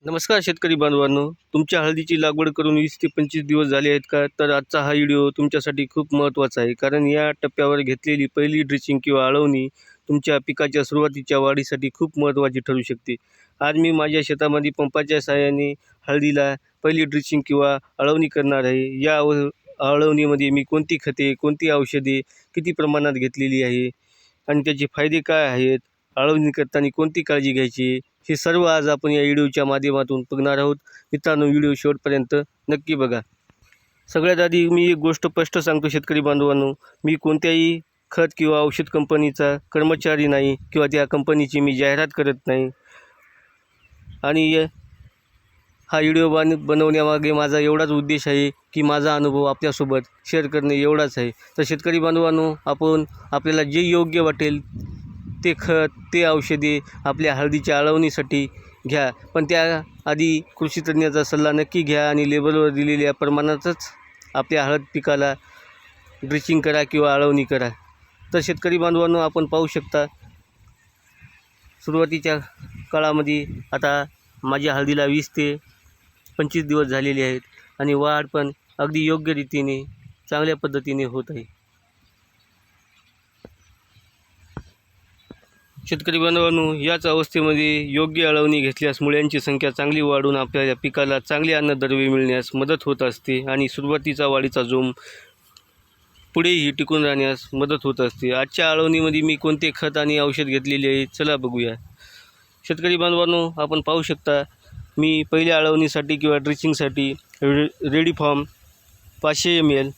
नमस्कार शेतकरी बांधवांनो, तुमच्या हळदीची लागवड करून 20 ते 25 दिवस झाले आहेत का? तर आजचा हा व्हिडिओ तुमच्यासाठी खूप महत्त्वाचा आहे, कारण या टप्प्यावर घेतलेली पहिली ड्रिचिंग किंवा आळवणी तुमच्या पिकाच्या सुरुवातीच्या वाढीसाठी खूप महत्त्वाची ठरू शकते. आज मी माझ्या शेतामध्ये पंपाच्या सहाय्याने हळदीला पहिली ड्रिचिंग किंवा आळवणी करणार आहे. या आळवणीमध्ये मी कोणती खते, कोणती औषधे, किती प्रमाणात घेतलेली आहे आणि त्याचे फायदे काय आहेत, आळवणी करताना कोणती काळजी घ्यायची, हे सर्व आज आपण या व्हिडिओच्या माध्यमातून बघणार आहोत. मित्रांनो, व्हिडिओ शेवटपर्यंत नक्की बघा. सगळ्यात आधी मी एक गोष्ट स्पष्ट सांगतो शेतकरी बांधवांनो, मी कोणत्याही खत किंवा औषध कंपनीचा कर्मचारी नाही किंवा त्या कंपनीची मी जाहिरात करत नाही. आणि हा व्हिडिओ बनवण्यामागे माझा एवढाच उद्देश आहे की माझा अनुभव आपल्यासोबत शेअर करणे एवढाच आहे. तर शेतकरी बांधवांनो, आपल्याला जे योग्य वाटेल ते खत, ते औषधे आपल्या हळदीच्या आळवणीसाठी घ्या, पण त्याआधी कृषी तज्ज्ञाचा सल्ला नक्की घ्या आणि लेबलवर दिलेल्या प्रमाणातच आपल्या हळद पिकाला ड्रिचिंग करा किंवा आळवणी करा. तर शेतकरी बांधवांनो, आपण पाहू शकता सुरुवातीच्या काळामध्ये आता माझ्या हळदीला 20 ते 25 दिवस झालेले आहेत आणि वाढ पण अगदी योग्य रीतीने चांगल्या पद्धतीने होत आहे. शेतकरी बांधवांनो, याच अवस्थेमध्ये योग्य आळवणी घेतल्यास मुळ्यांची संख्या चांगली वाढून आपल्या पिकाला चांगले अन्नद्रव्ये मिळण्यास मदत होत असते आणि सुरुवातीचा वाढीचा जोम पुढेही टिकून राहण्यास मदत होत असते. आजच्या आळवणीमध्ये मी कोणते खत आणि औषध घेतलेले आहे, चला बघूया. शेतकरी बांधवांनो, आपण पाहू शकता मी पहिल्या आळवणीसाठी किंवा ड्रिचिंगसाठी रेडीफॉर्म 500 ml,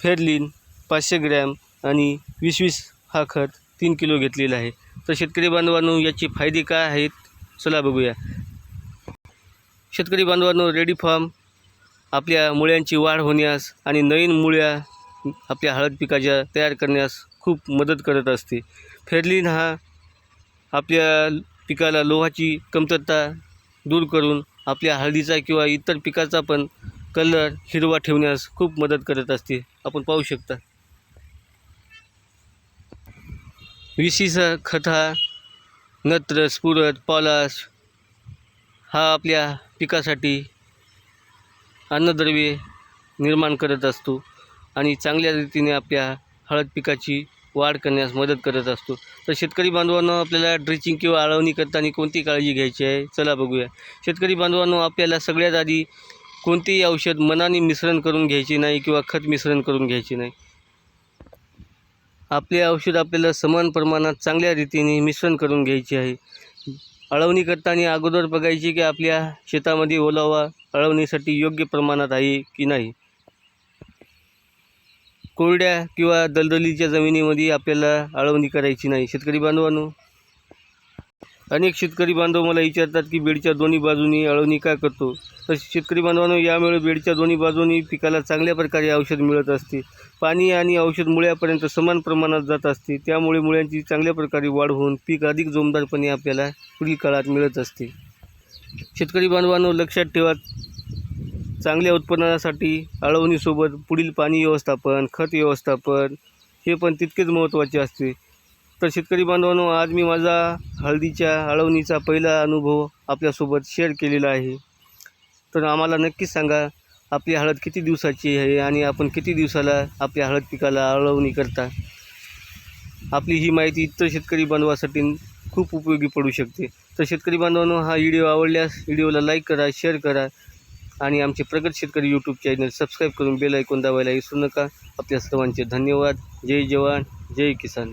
फेरलिन 500 ग्रॅम आणि 20-20 हा खत 3 किलो घेतलेला आहे. तर शेतकरी बांधवांनो, याचे फायदे काय आहेत, चला बघूया. शेतकरी बांधवांनो, रेडीफॉर्म आपल्या मुळ्यांची वाढ होण्यास आणि नवीन मुळ्या आपल्या हळद पिकाच्या तयार करण्यास खूप मदत करत असते. फेरलिन हा आपल्या पिकाला लोहाची कमतरता दूर करून आपल्या हळदीचा किंवा इतर पिकाचा पण कलर हिरवा ठेवण्यास खूप मदत करत असते, आपण पाहू शकता. 20 खत हा नत्र, स्फुरद, पॉलाश हा आपल्या पिकासाठी अन्नद्रव्ये निर्माण करत असतो आणि चांगल्या रीतीने आपल्या हळद पिकाची वाढ करण्यास मदत करत असतो. तर शेतकरी बांधवांनो, आपल्याला ड्रिचिंग किंवा आळवणी करताना कोणती काळजी घ्यायची आहे, चला बघूया. शेतकरी बांधवांनो, आपल्याला सगळ्यात आधी कोणतेही औषध मनाने मिश्रण करून घ्यायचे नाही किंवा खत मिश्रण करून घ्यायचे नाही. आपले औषध आपल्याला समान प्रमाणात चांगल्या रीतीने मिश्रण करून घ्यायचे आहे. आळवणी करताना अगोदर बघायची की आपल्या शेतामध्ये ओलावा आळवणीसाठी योग्य प्रमाणात आहे की नाही. कोरड्या किंवा दलदलीच्या जमिनीमध्ये आपल्याला आळवणी करायची नाही. शेतकरी बांधवांनो, अनेक शेतकरी बांधव मला विचारतात की बेडच्या दोन्ही बाजूनी आळवणी का करतो. तर शेतकरी बांधवांनो, यामुळे बेडच्या दोन्ही बाजूनी पिकाला चांगल्या प्रकारे औषध मिळत असते. पाणी आणि औषध मुळ्यापर्यंत समान प्रमाणात जात असते, त्यामुळे मुळ्यांची चांगल्या प्रकारे वाढ होऊन पीक अधिक जोमदारपणे आपल्याला पुढील काळात मिळत असते. शेतकरी बांधवांनो, लक्षात ठेवा, चांगल्या उत्पन्नासाठी आळवणीसोबत पुढील पाणी व्यवस्थापन, खत व्यवस्थापन हे पण तितकेच महत्त्वाचे असते. तर शेतकरी बांधवांनो, आज मी माझा हळदीच्या आळवणीचा पहिला अनुभव आपल्यासोबत शेअर केलेला आहे. तर आम्हाला नक्कीच सांगा, आपली हळद किती दिवसाची आहे आणि आपण किती दिवसाला आपल्या हळद पिकाला आळवणी करता. आपली ही माहिती इतर शेतकरी बांधवासाठी खूप उपयोगी पडू शकते. तर शेतकरी बांधवांनो, हा व्हिडिओ आवडल्यास व्हिडिओला लाईक करा, शेअर करा आणि आमचे प्रगत शेतकरी यूट्यूब चॅनल सबस्क्राईब करून बेल आयकॉन दाबायला विसरू नका. आपल्या सर्वांचे धन्यवाद. जय जवान, जय किसान.